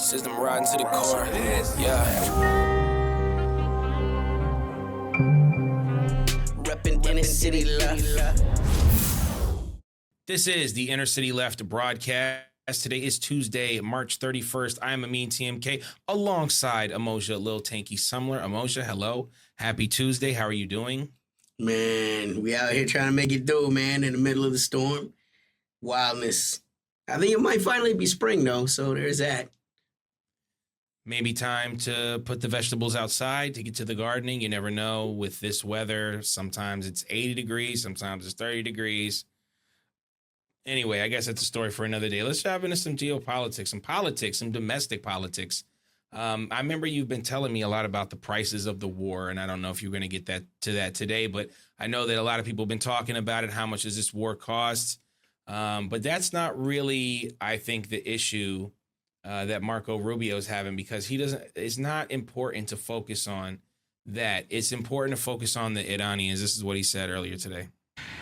System riding to the core. Yeah. Reppin' inner city left. This is the Inner City Left broadcast. Today is Tuesday, March 31st. I am Amin TMK alongside Amoja, Lil Tanky Sumler. Amoja, hello. Happy Tuesday. How are you doing? Man, we out here trying to make it through, man, in the middle of the storm. Wildness. I think it might finally be spring, though, so there's that. Maybe time to put the vegetables outside to get to the gardening. You never know with this weather. Sometimes it's 80 degrees, sometimes it's 30 degrees. Anyway, I guess that's a story for another day. Let's dive into some geopolitics, some domestic politics. I remember you've been telling me a lot about the prices of the war, and I don't know if you're going to get to that today, but I know that a lot of people have been talking about it. How much does this war cost? But that's not really, I think, the issue that Marco Rubio is having, because it's not important to focus on that. It's important to focus on the Iranians. This is what he said earlier today.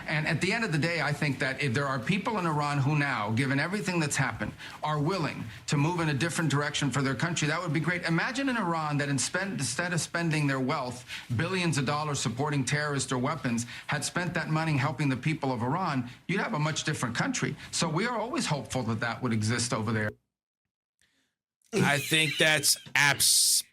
And at the end of the day, I think that if there are people in Iran who now, given everything that's happened, are willing to move in a different direction for their country, that would be great. Imagine in Iran that instead of spending their wealth, billions of dollars supporting terrorists or weapons, had spent that money helping the people of Iran, you'd have a much different country. So we are always hopeful that that would exist over there. I think that's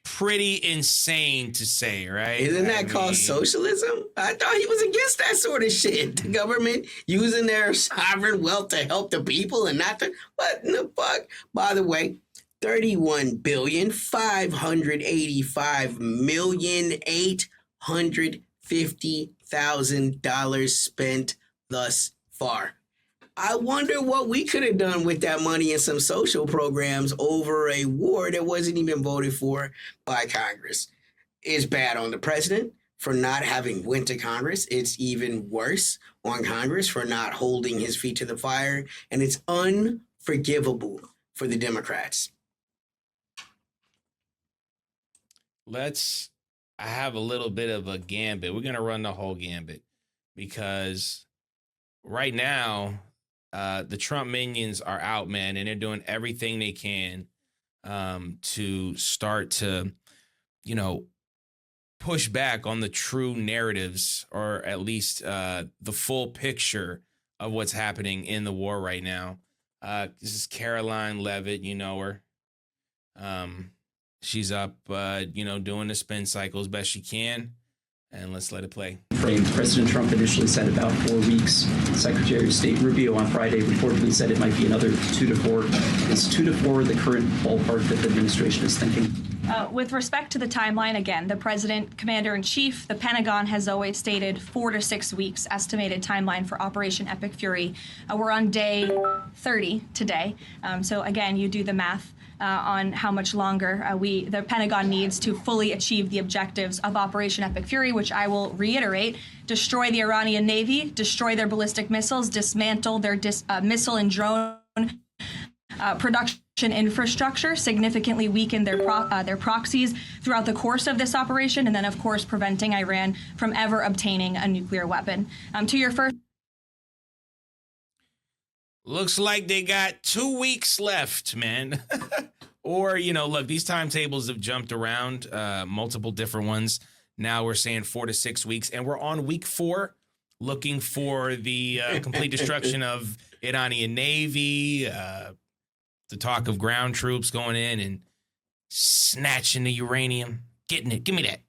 pretty insane to say, right? Isn't that called socialism? I thought he was against that sort of shit. The government using their sovereign wealth to help the people and not to... What in the fuck? By the way, $31,585,850,000 spent thus far. I wonder what we could have done with that money in some social programs over a war that wasn't even voted for by Congress. It's bad on the president for not having went to Congress. It's even worse on Congress for not holding his feet to the fire. And it's unforgivable for the Democrats. I have a little bit of a gambit. We're going to run the whole gambit because right now, the Trump minions are out, man, and they're doing everything they can to start to, push back on the true narratives, or at least the full picture of what's happening in the war right now. This is Caroline Leavitt, you know her. She's up, doing the spin cycle as best she can. And let's let it play. President Trump initially said about 4 weeks. Secretary of State Rubio on Friday reportedly said it might be another 2 to 4. Is 2 to 4 the current ballpark that the administration is thinking? With respect to the timeline, again, the president, commander-in-chief, the Pentagon has always stated 4 to 6 weeks estimated timeline for Operation Epic Fury. We're on day 30 today. So again, you do the math on how much longer the Pentagon needs to fully achieve the objectives of Operation Epic Fury, which I will reiterate: destroy the Iranian Navy, destroy their ballistic missiles, dismantle their missile and drone production infrastructure, significantly weaken their proxies throughout the course of this operation, and then, of course, preventing Iran from ever obtaining a nuclear weapon. To your first... Looks like they got 2 weeks left, man. Or, look, these timetables have jumped around, multiple different ones. Now we're saying 4 to 6 weeks, and we're on week 4, looking for the complete destruction of Iranian Navy, the talk of ground troops going in and snatching the uranium, getting it. Give me that.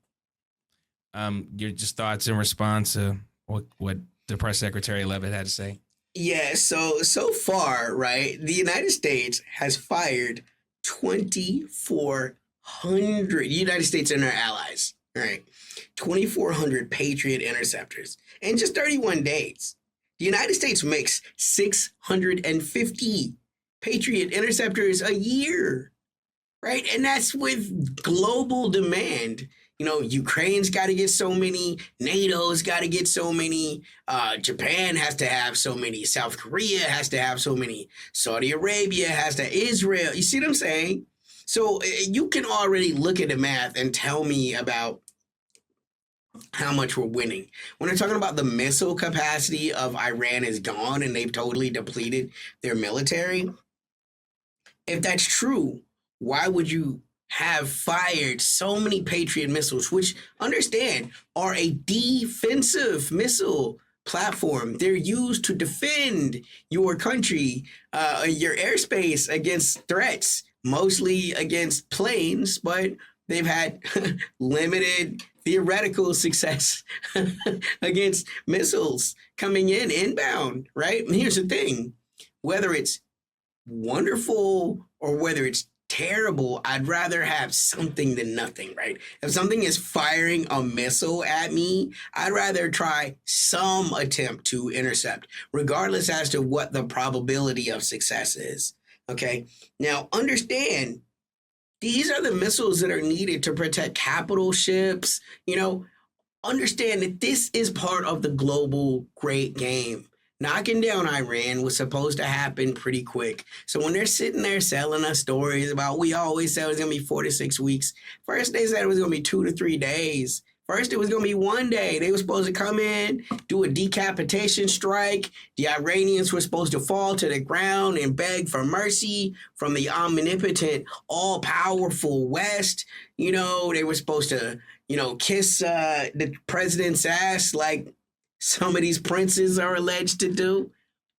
Your just thoughts in response to what the press secretary Leavitt had to say? Yeah, so far, right, the United States has fired 2,400, United States and our allies, right, 2,400 Patriot interceptors in just 31 days. The United States makes 650 Patriot interceptors a year, right? And that's with global demand. Ukraine's got to get so many, NATO's got to get so many, Japan has to have so many, South Korea has to have so many, Saudi Arabia has to, Israel. You see what I'm saying? So you can already look at the math and tell me about how much we're winning. When they're talking about the missile capacity of Iran is gone and they've totally depleted their military, if that's true, why would you have fired so many Patriot missiles, which, understand, are a defensive missile platform? They're used to defend your country, your airspace against threats, mostly against planes, but they've had limited theoretical success against missiles coming in inbound, right? And here's the thing, whether it's wonderful or whether it's terrible, I'd rather have something than nothing, right? If something is firing a missile at me, I'd rather try some attempt to intercept, regardless as to what the probability of success is. Okay. Now, understand, these are the missiles that are needed to protect capital ships. Understand that this is part of the global great game. Knocking down Iran was supposed to happen pretty quick. So when they're sitting there selling us stories about, we always said it was going to be 4 to 6 weeks. First, they said it was going to be 2 to 3 days. First, it was going to be 1 day. They were supposed to come in, do a decapitation strike. The Iranians were supposed to fall to the ground and beg for mercy from the omnipotent, all-powerful West. They were supposed to, kiss the president's ass like some of these princes are alleged to do.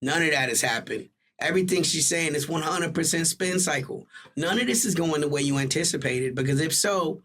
None of that has happened. Everything she's saying is 100% spin cycle. None of this is going the way you anticipated, because if so,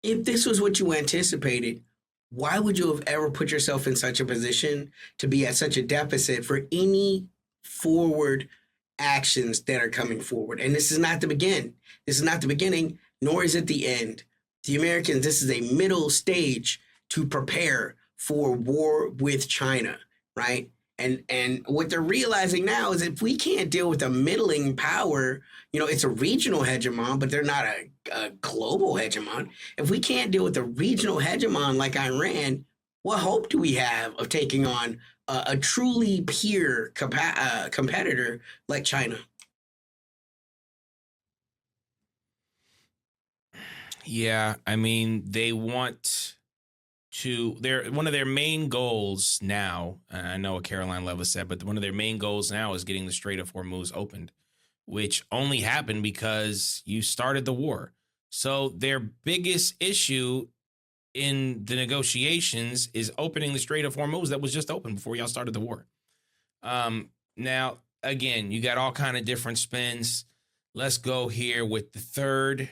if this was what you anticipated, why would you have ever put yourself in such a position to be at such a deficit for any forward actions that are coming forward? And this is not the beginning. This is not the beginning, nor is it the end. The Americans, this is a middle stage to prepare for war with China, right? And what they're realizing now is if we can't deal with a middling power, it's a regional hegemon, but they're not a global hegemon. If we can't deal with a regional hegemon like Iran, what hope do we have of taking on a truly peer competitor like China? Yeah, I mean, they want one of their main goals now, and I know what Caroline Levis said, but one of their main goals now is getting the Strait of Hormuz opened, which only happened because you started the war. So their biggest issue in the negotiations is opening the Strait of Hormuz that was just open before y'all started the war. Now, again, you got all kind of different spins. Let's go here with the third.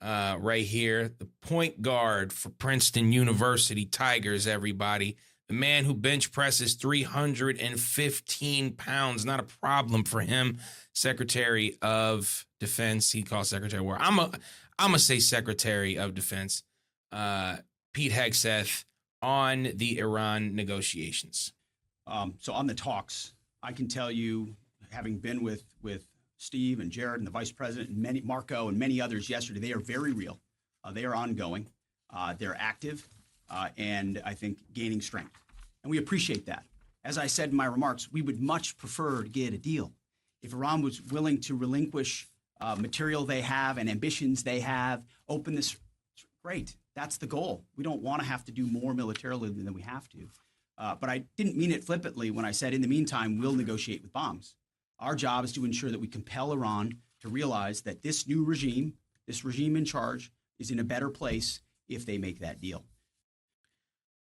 Right here, the point guard for Princeton University Tigers, everybody. The man who bench presses 315 pounds, not a problem for him. Secretary of Defense, he calls Secretary of War. I'm gonna say Secretary of Defense, Pete Hegseth, on the Iran negotiations. So on the talks, I can tell you, having been with Steve and Jared and the vice president and Marco and many others yesterday, they are very real. They are ongoing. They're active, and I think gaining strength. And we appreciate that. As I said in my remarks, we would much prefer to get a deal. If Iran was willing to relinquish material they have and ambitions they have, open this, great. That's the goal. We don't want to have to do more militarily than we have to. But I didn't mean it flippantly when I said, in the meantime, we'll negotiate with bombs. Our job is to ensure that we compel Iran to realize that this new regime, this regime in charge, is in a better place if they make that deal.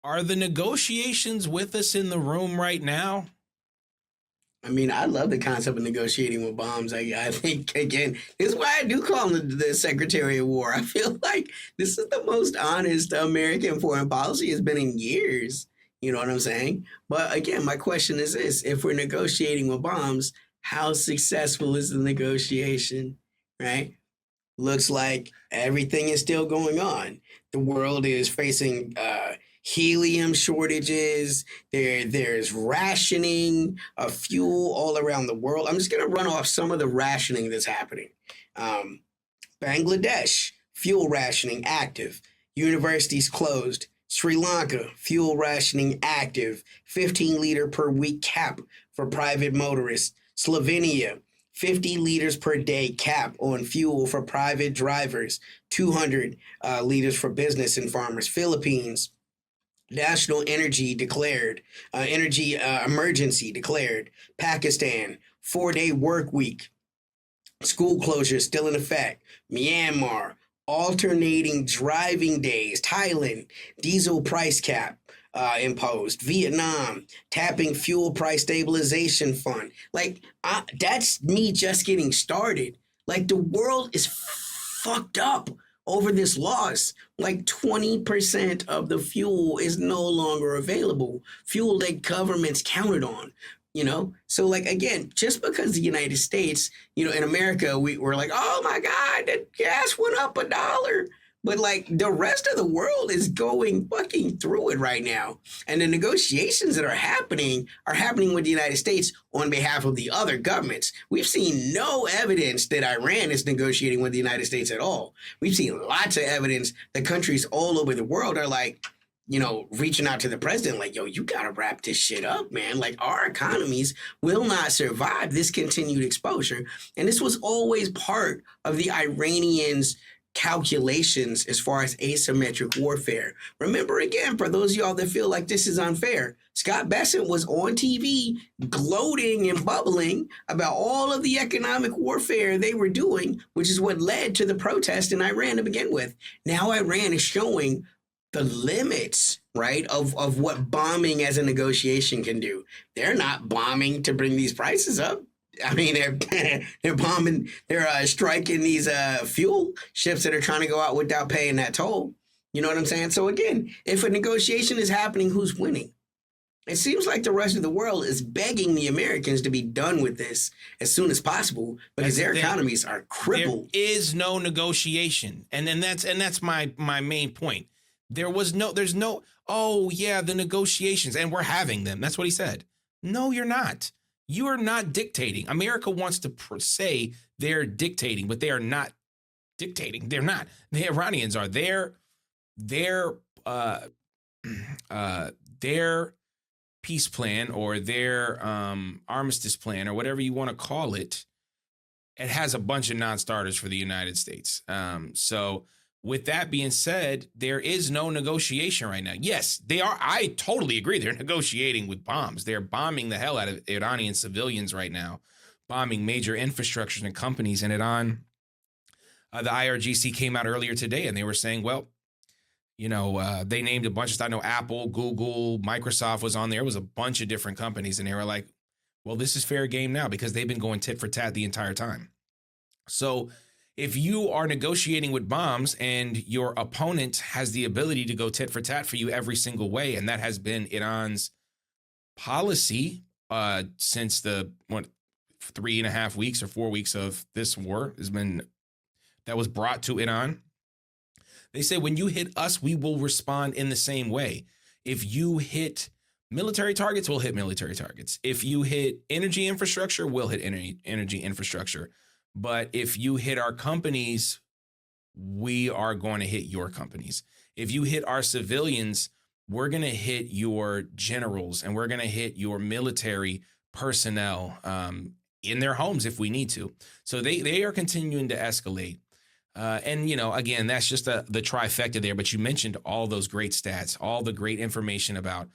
Are the negotiations with us in the room right now? I mean, I love the concept of negotiating with bombs. I think, again, this is why I do call him the Secretary of War. I feel like this is the most honest American foreign policy has been in years. You know what I'm saying? But again, my question is this. If we're negotiating with bombs, how successful is the negotiation, right? Looks like everything is still going on. The world is facing helium shortages. There's rationing of fuel all around the world. I'm just going to run off some of the rationing that's happening. Bangladesh, fuel rationing active. Universities closed. Sri Lanka, fuel rationing active. 15 liter per week cap for private motorists. Slovenia, 50 liters per day cap on fuel for private drivers, 200 liters for business and farmers. Philippines, national energy declared, energy emergency declared. Pakistan, 4-day work week. School closures still in effect. Myanmar, alternating driving days. Thailand, diesel price cap imposed. Vietnam, tapping fuel price stabilization fund. Like, that's me just getting started. Like, the world is fucked up over this loss. Like 20% of the fuel is no longer available. Fuel that governments counted on. So like, again, just because the United States, in America, we're like, oh my God, the gas went up $1. But like, the rest of the world is going fucking through it right now. And the negotiations that are happening with the United States on behalf of the other governments. We've seen no evidence that Iran is negotiating with the United States at all. We've seen lots of evidence that countries all over the world are like, reaching out to the president, like, yo, you gotta wrap this shit up, man. Like, our economies will not survive this continued exposure. And this was always part of the Iranians' calculations as far as asymmetric warfare. Remember, again, for those of y'all that feel like this is unfair, Scott Bessent was on TV gloating and bubbling about all of the economic warfare they were doing, which is what led to the protest in Iran to begin with. Now Iran is showing the limits, right, of what bombing as a negotiation can do. They're not bombing to bring these prices up. I mean, they're bombing, they're striking these fuel ships that are trying to go out without paying that toll. You know what I'm saying? So again, if a negotiation is happening, who's winning? It seems like the rest of the world is begging the Americans to be done with this as soon as possible because their economies are crippled. There is no negotiation, and that's my main point. There's no, oh yeah, the negotiations, and we're having them. That's what he said. No, you're not. You are not dictating. America wants to say they're dictating, but they are not dictating. They're not. The Iranians are. Their peace plan or their armistice plan or whatever you want to call it, it has a bunch of non-starters for the United States. So with that being said, there is no negotiation right now. Yes, they are. I totally agree. They're negotiating with bombs. They're bombing the hell out of Iranian civilians right now, bombing major infrastructures and companies in Iran. The IRGC came out earlier today and they were saying, well, they named a bunch of stuff. I know Apple, Google, Microsoft was on there. It was a bunch of different companies. And they were like, well, this is fair game now because they've been going tit for tat the entire time. So if you are negotiating with bombs and your opponent has the ability to go tit for tat for you every single way, and that has been Iran's policy since the 3.5 weeks or 4 weeks of this war that was brought to Iran. They say when you hit us, we will respond in the same way. If you hit military targets, we'll hit military targets. If you hit energy infrastructure, we'll hit energy infrastructure. But if you hit our companies, we are going to hit your companies. If you hit our civilians, we're going to hit your generals and we're going to hit your military personnel in their homes if we need to. So they are continuing to escalate. And, again, that's just the trifecta there. But you mentioned all those great stats, all the great information about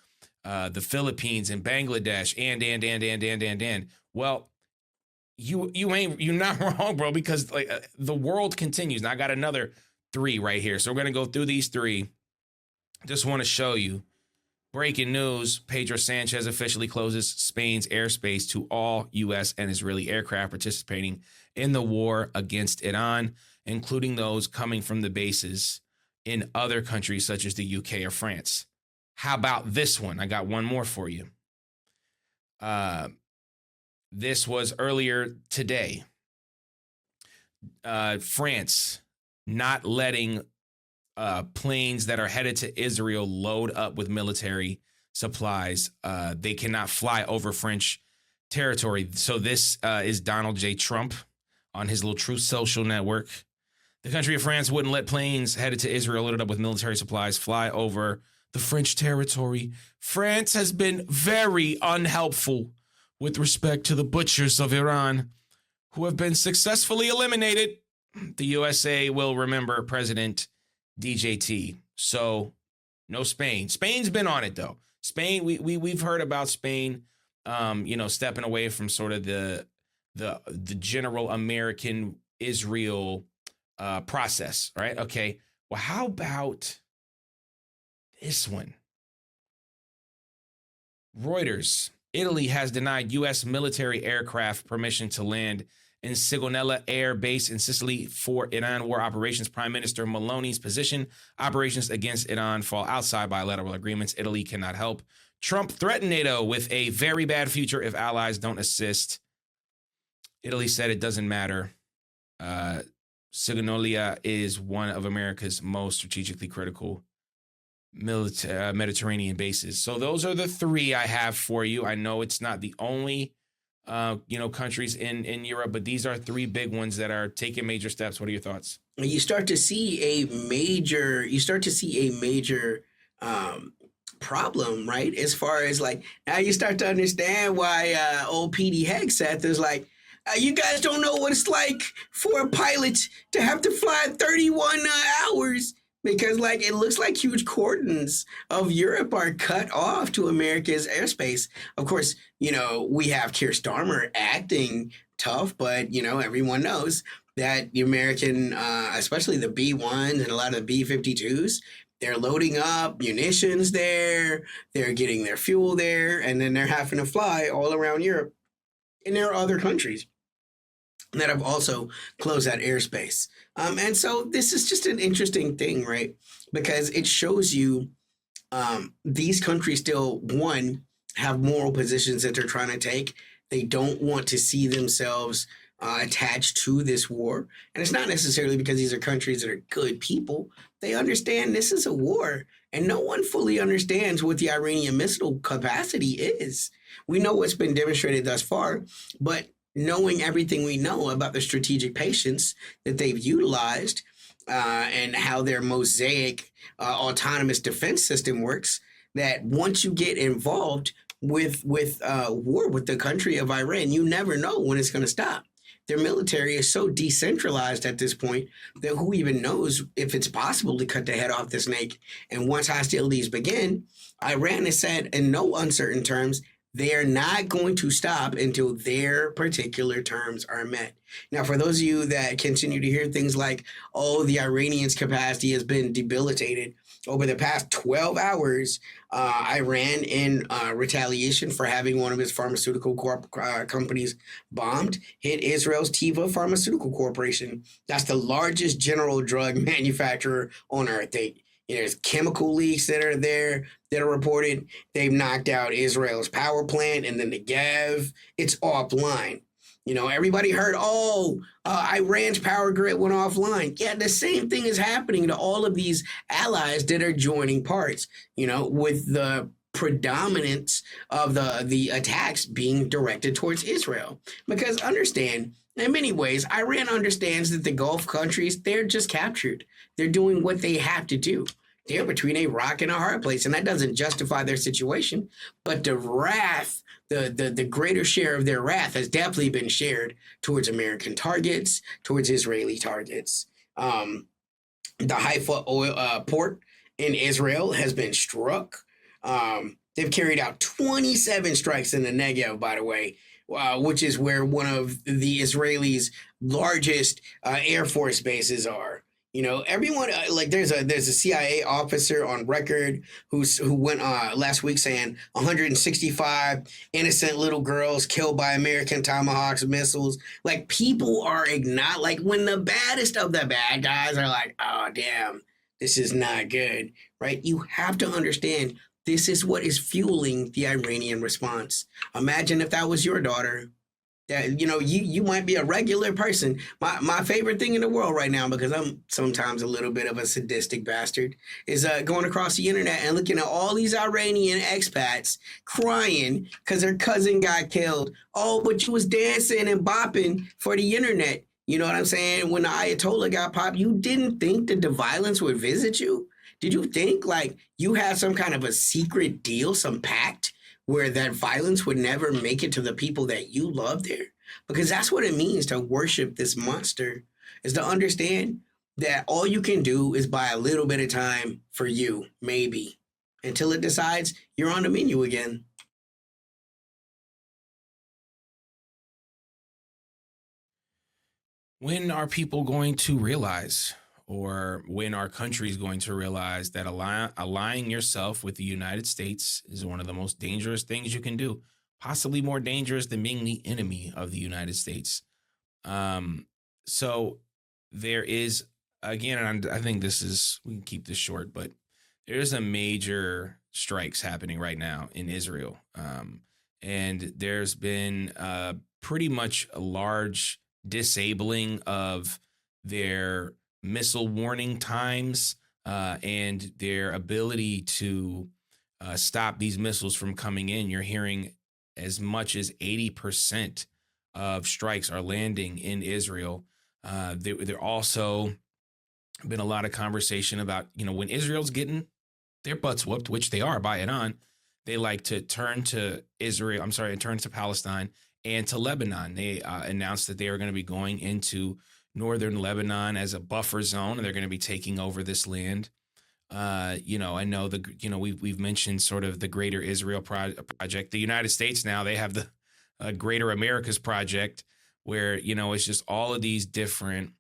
the Philippines and Bangladesh and. Well, you're not wrong, bro, because the world continues. Now I got another 3 right here. So we're going to go through these 3. Just want to show you. Breaking news, Pedro Sanchez officially closes Spain's airspace to all U.S. and Israeli aircraft participating in the war against Iran, including those coming from the bases in other countries such as the UK or France. How about this one? I got one more for you. This was earlier today. France not letting planes that are headed to Israel load up with military supplies. They cannot fly over French territory. So this is Donald J. Trump on his little Truth Social network. The country of France wouldn't let planes headed to Israel loaded up with military supplies fly over the French territory. France has been very unhelpful with respect to the butchers of Iran, who have been successfully eliminated. The USA will remember President DJT. So no Spain. Spain's been on it, though. Spain, we've heard about Spain, stepping away from sort of the the general American Israel process, right? Okay. Well, how about this one? Reuters. Italy has denied U.S. military aircraft permission to land in Sigonella Air Base in Sicily for Iran war operations. Prime Minister Maloney's position: operations against Iran fall outside bilateral agreements. Italy cannot help. Trump threatened NATO with a very bad future if allies don't assist. Italy said it doesn't matter. Sigonella is one of America's most strategically critical Mediterranean bases. So those are the three I have for you. I know it's not the only countries in Europe, but these are three big ones that are taking major steps. What are your thoughts? You start to see a major problem, right? As far as like, now you start to understand why old PD Hegseth is like, you guys don't know what it's like for a pilot to have to fly 31 hours, because like it looks like huge cordons of Europe are cut off to America's airspace. Of course, we have Keir Starmer acting tough, but everyone knows that the American, especially the B-1s and a lot of the B-52s, they're loading up munitions there, they're getting their fuel there, and then they're having to fly all around Europe. And there are other countries that have also closed that airspace. And so this is just an interesting thing, right? Because it shows you these countries still, one, have moral positions that they're trying to take. They don't want to see themselves attached to this war. And it's not necessarily because these are countries that are good people. They understand this is a war. And no one fully understands what the Iranian missile capacity is. We know what's been demonstrated thus far, but knowing everything we know about the strategic patience that they've utilized and how their Mosaic autonomous defense system works, that once you get involved with war with the country of Iran, you never know when it's going to stop. Their military is so decentralized at this point that who even knows if it's possible to cut the head off the snake. And once hostilities begin, Iran has said in no uncertain terms, they are not going to stop until their particular terms are met. Now, for those of you that continue to hear things like, oh, the Iranians' capacity has been debilitated, over the past 12 hours, Iran, in retaliation for having one of its pharmaceutical companies bombed, hit Israel's Teva Pharmaceutical Corporation. That's the largest general drug manufacturer on earth. There's chemical leaks that are there that are reported. They've knocked out Israel's power plant and then the Negev. It's offline. Everybody heard, Iran's power grid went offline. Yeah, the same thing is happening to all of these allies that are joining parts, with the predominance of the attacks being directed towards Israel. Because understand, in many ways, Iran understands that the Gulf countries, they're just captured. They're doing what they have to do. They're between a rock and a hard place, and that doesn't justify their situation. But the wrath, the greater share of their wrath has definitely been shared towards American targets, towards Israeli targets. The Haifa oil port in Israel has been struck. They've carried out 27 strikes in the Negev, by the way, which is where one of the Israelis' largest Air Force bases are. Everyone there's a CIA officer on record who went last week saying 165 innocent little girls killed by American Tomahawks missiles. Like, people are when the baddest of the bad guys are like, oh damn, this is not good, right? You have to understand this is what is fueling the Iranian response. Imagine if that was your daughter. That you might be a regular person. My favorite thing in the world right now, because I'm sometimes a little bit of a sadistic bastard, is going across the internet and looking at all these Iranian expats crying because their cousin got killed. Oh, but you was dancing and bopping for the internet. You know what I'm saying? When the Ayatollah got popped, you didn't think that the violence would visit you? Did you think you had some kind of a secret deal, some pact, where that violence would never make it to the people that you love there? Because that's what it means to worship this monster, is to understand that all you can do is buy a little bit of time for you, maybe, until it decides you're on the menu again. When are people going to realize, or when are countries going to realize that allying yourself with the United States is one of the most dangerous things you can do, possibly more dangerous than being the enemy of the United States? Um, so there is, again, and I think we can keep this short, but there's a major strikes happening right now in Israel. And there's been pretty much a large disabling of their missile warning times and their ability to stop these missiles from coming in. You're hearing as much as 80% of strikes are landing in Israel. There also been a lot of conversation about, when Israel's getting their butts whooped, which they are by Iran, they like to turn to turn to Palestine and to Lebanon. They announced that they are going to be going into northern Lebanon as a buffer zone, and they're going to be taking over this land. I know we've mentioned sort of the Greater Israel project. The United States now, they have the Greater Americas project, where it's just all of these different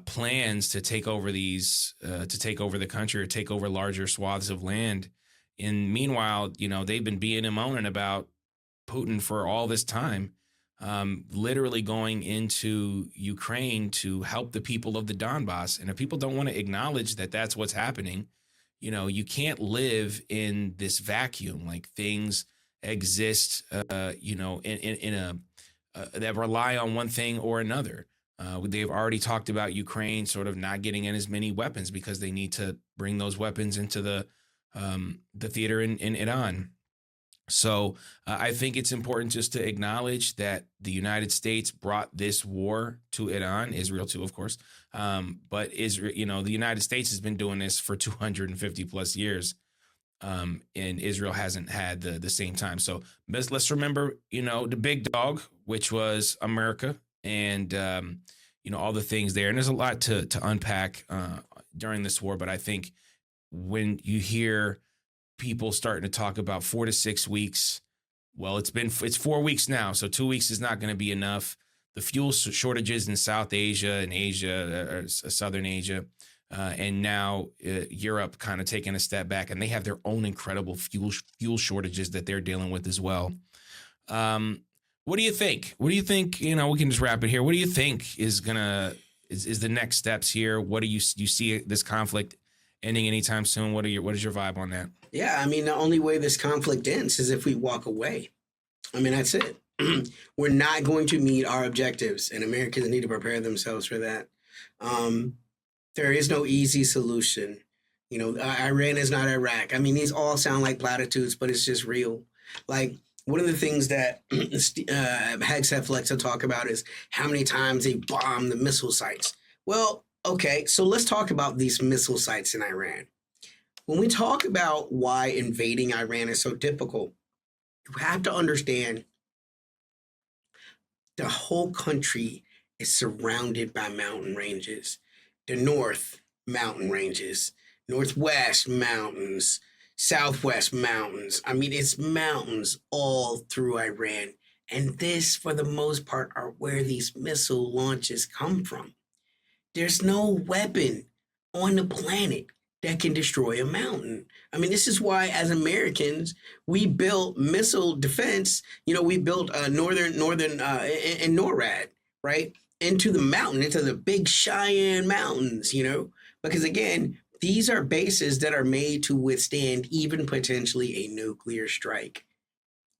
plans to take over the country or take over larger swaths of land. And meanwhile, they've been being and moaning about Putin for all this time, literally going into Ukraine to help the people of the Donbass. And if people don't want to acknowledge that that's what's happening, you can't live in this vacuum. Like, things exist, in a that rely on one thing or another. They've already talked about Ukraine sort of not getting in as many weapons because they need to bring those weapons into the theater in Iran. So I think it's important just to acknowledge that the United States brought this war to Iran, Israel too, of course. But Israel, the United States has been doing this for 250 plus years. And Israel hasn't had the same time. So let's remember, the big dog, which was America, and all the things there. And there's a lot to unpack during this war. But I think when you hear people starting to talk about 4 to 6 weeks, well, it's 4 weeks now, so 2 weeks is not going to be enough. The fuel shortages in South Asia and Asia, or Southern Asia, and now Europe kind of taking a step back, and they have their own incredible fuel shortages that they're dealing with as well. What do you think? We can just wrap it here. What do you think is the next steps here? What do you see this conflict ending anytime soon? What is your vibe on that? Yeah, I mean, the only way this conflict ends is if we walk away. I mean, that's it. We're not going to meet our objectives, and Americans need to prepare themselves for that. There is no easy solution. Iran is not Iraq. I mean, these all sound like platitudes, but it's just real. Like, one of the things that Hegseth likes to talk about is how many times they bomb the missile sites. Well, okay, so let's talk about these missile sites in Iran. When we talk about why invading Iran is so difficult, you have to understand the whole country is surrounded by mountain ranges. The north, mountain ranges. Northwest, mountains. Southwest, mountains. I mean, it's mountains all through Iran. And this, for the most part, are where these missile launches come from. There's no weapon on the planet that can destroy a mountain. I mean, this is why, as Americans, we built missile defense. We built northern and NORAD, right, into the mountain, into the big Cheyenne Mountains. Because again, these are bases that are made to withstand even potentially a nuclear strike.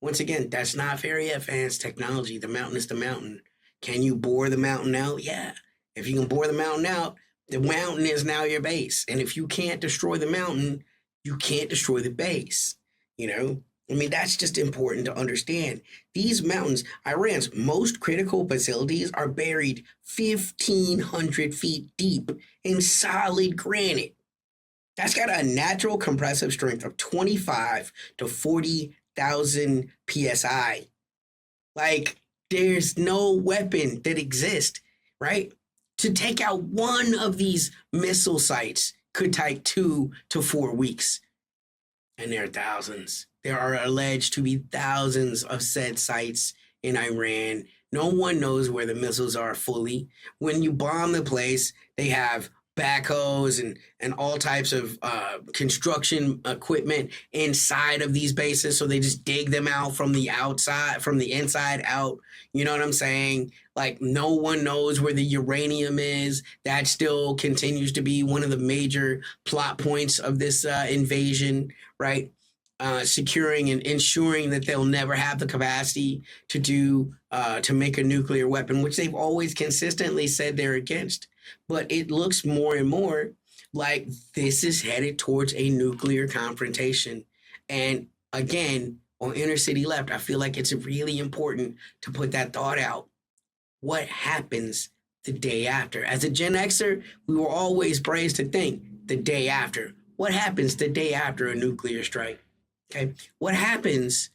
Once again, that's not very advanced technology. The mountain is the mountain. Can you bore the mountain out? Yeah. If you can bore the mountain out, the mountain is now your base. And if you can't destroy the mountain, you can't destroy the base. I mean, that's just important to understand. These mountains, Iran's most critical facilities are buried 1,500 feet deep in solid granite. That's got a natural compressive strength of 25 to 40,000 PSI. Like, there's no weapon that exists, right? To take out one of these missile sites could take 2 to 4 weeks. And there are thousands. There are alleged to be thousands of said sites in Iran. No one knows where the missiles are fully. When you bomb the place, they have backhoes and all types of construction equipment inside of these bases. So they just dig them out from the outside, from the inside out. You know what I'm saying? Like, no one knows where the uranium is. That still continues to be one of the major plot points of this invasion, right? Securing and ensuring that they'll never have the capacity to make a nuclear weapon, which they've always consistently said they're against. But it looks more and more like this is headed towards a nuclear confrontation. And again, on Inner City Left, I feel like it's really important to put that thought out. What happens the day after? As a Gen Xer, we were always praised to think the day after. What happens the day after a nuclear strike? Okay, what happens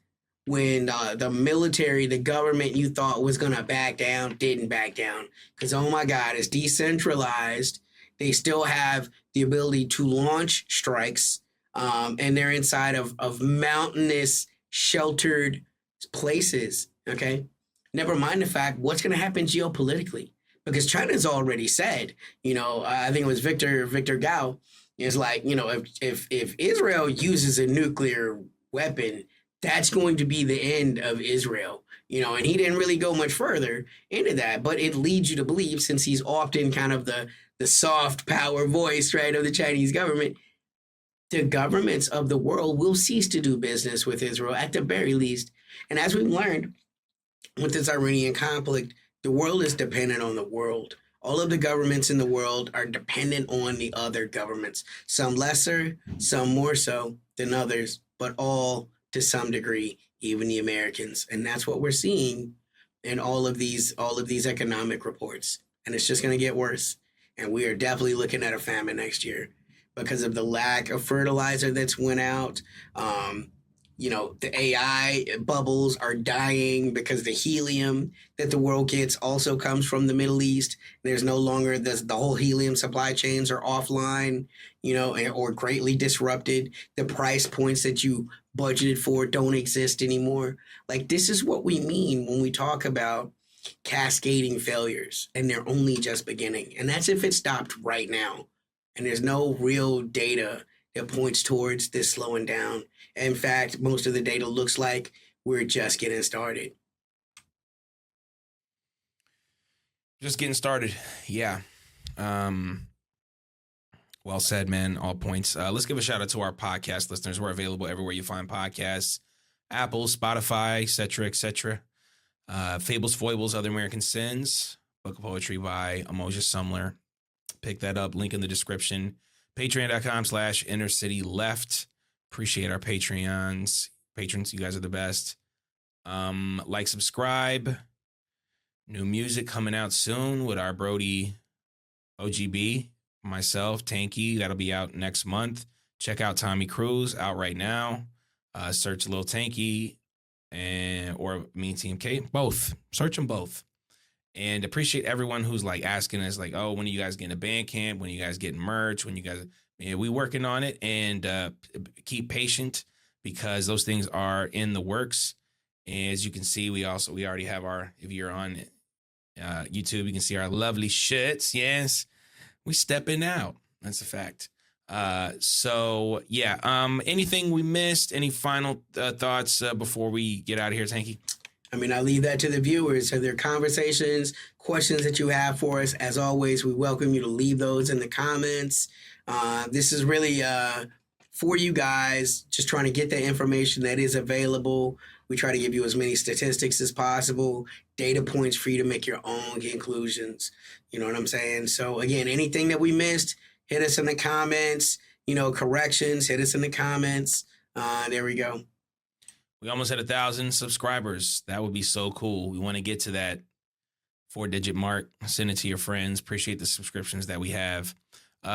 when the military, the government you thought was going to back down, didn't back down? Because, oh my God, it's decentralized. They still have the ability to launch strikes, and they're inside of mountainous, sheltered places, okay? Never mind the fact what's going to happen geopolitically. Because China's already said, I think it was Victor Gao, is like, if Israel uses a nuclear weapon, that's going to be the end of Israel, and he didn't really go much further into that, but it leads you to believe, since he's often kind of the soft power voice, right, of the Chinese government, the governments of the world will cease to do business with Israel at the very least. And as we've learned with this Iranian conflict, the world is dependent on the world. All of the governments in the world are dependent on the other governments, some lesser, some more so than others, but all to some degree, even the Americans. And that's what we're seeing in all of these economic reports. And it's just going to get worse. And we are definitely looking at a famine next year because of the lack of fertilizer that's went out. The AI bubbles are dying because the helium that the world gets also comes from the Middle East. There's no longer the whole helium supply chains are offline, or greatly disrupted. The price points that you budgeted for don't exist anymore. Like, this is what we mean when we talk about cascading failures, and they're only just beginning. And that's if it stopped right now. And there's no real data that points towards this slowing down. In fact, most of the data looks like we're just getting started. Just getting started. Yeah. Well said, man. All points. Let's give a shout out to our podcast listeners. We're available everywhere you find podcasts. Apple, Spotify, etc. Fables, Foibles, Other American Sins. Book of Poetry by Amoja Sumler. Pick that up. Link in the description. Patreon.com/InnerCityLeft. Appreciate our patrons. You guys are the best. Like, subscribe. New music coming out soon with our Brody OGB, myself, Tanky. That'll be out next month. Check out Tommy Cruz, out right now. Search Lil Tanky or Me Team K. Both. Search them both. And appreciate everyone who's like asking us, like, oh, when are you guys getting a band camp? When are you guys getting merch? When you guys, we working on it, and keep patient because those things are in the works. And as you can see, we already have our, if you're on YouTube, you can see our lovely shirts. Yes, we stepping out. That's a fact. So yeah. Anything we missed? Any final thoughts before we get out of here, Tanky? I mean, I leave that to the viewers. If there are conversations, questions that you have for us, as always, we welcome you to leave those in the comments. This is really for you guys, just trying to get the information that is available. We try to give you as many statistics as possible, data points for you to make your own conclusions. You know what I'm saying? So again, anything that we missed, hit us in the comments. Corrections, hit us in the comments. There we go. We almost had 1,000 subscribers. That would be so cool. We want to get to that 4-digit mark. Send it to your friends. Appreciate the subscriptions that we have.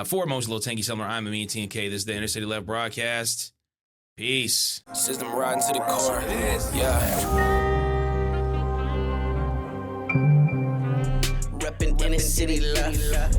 For Amoja, Lil Tanky Summer, I'm Amin TNK. This is the Inner City Left broadcast. Peace. System riding to the core. Yeah. Reppin' Inner City Left.